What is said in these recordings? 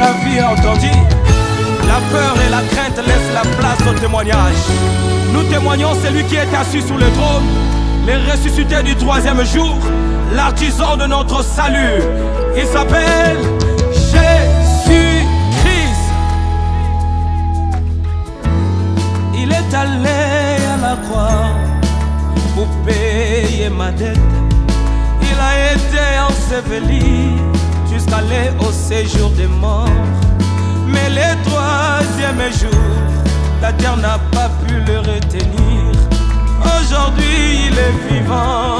la vie a entendu. La peur et la crainte laissent la place au témoignage. Nous témoignons celui qui est assis sur le trône, les ressuscités du troisième jour, l'artisan de notre salut. Il s'appelle Jésus-Christ. Il est allé à la croix pour payer ma dette. Il a été enseveli jusqu'à aller au séjour des morts. Mais le troisième jour, la terre n'a pas pu le retenir. Aujourd'hui, il est vivant.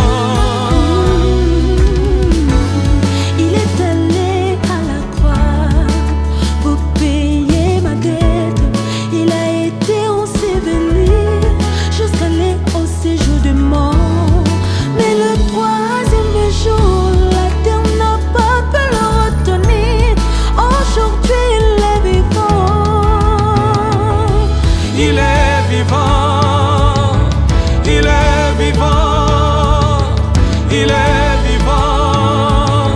Il est allé à la croix pour payer ma dette. Il a été enseveli jusqu'à aller au séjour des morts. Mais le troisième jour, la terre n'a pas pu le retenir. Aujourd'hui, il est vivant. Il est vivant. Il est vivant. Il est vivant.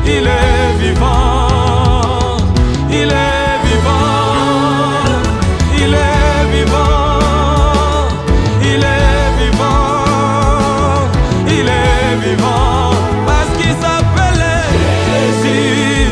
Il est vivant. Il est vivant. Il est vivant. Il est vivant. Il est vivant. Parce qu'il s'appelait Jésus.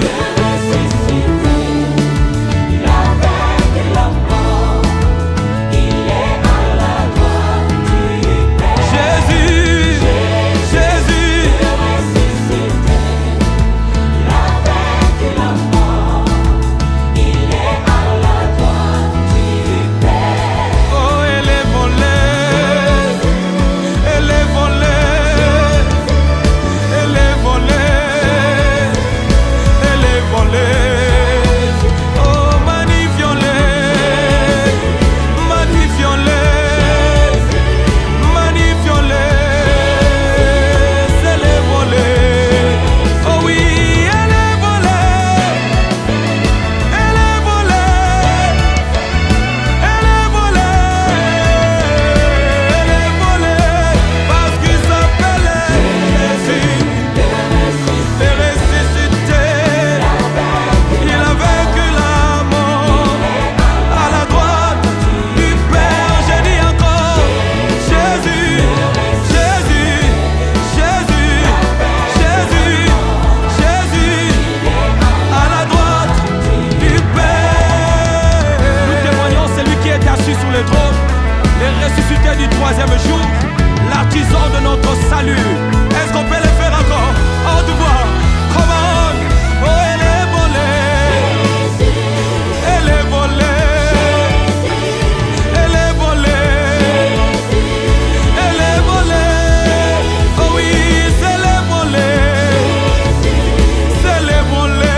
Les ressuscités du troisième jour, l'artisan de notre salut. Est-ce qu'on peut le faire encore? En tout voix, come on. Oh, elle est volée. Elle est volée. Elle est volée. Elle est volée. Oh oui, c'est les volée. C'est les volée.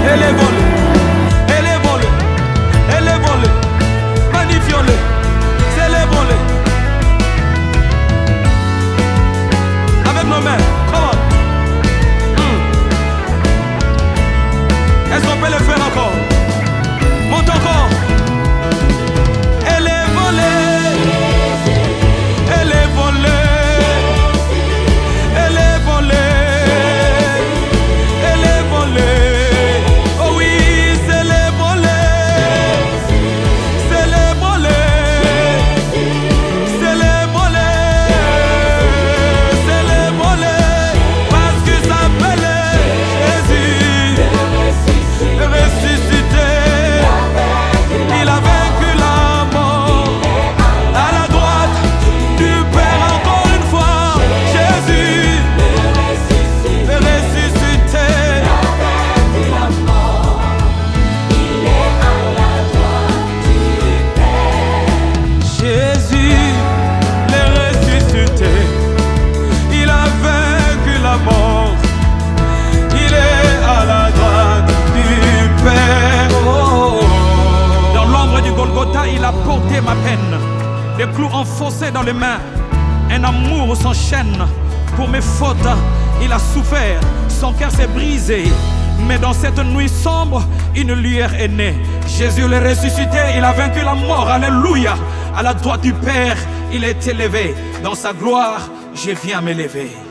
Elle est volée, elle est volée, elle est volée, magnifions-le, c'est les volée. Avec nos mains, come on. Est-ce qu'on peut le faire encore? Monte encore. Elle est volée, elle est volée, elle est volée, elle est volée. Oh oui. a porté ma peine. Des clous enfoncés dans les mains, un amour sans chaîne. Pour mes fautes, il a souffert, son cœur s'est brisé. Mais dans cette nuit sombre, une lueur est née. Jésus l'est ressuscité, il a vaincu la mort, alléluia. À la droite du Père, il est élevé. Dans sa gloire, je viens m'élever.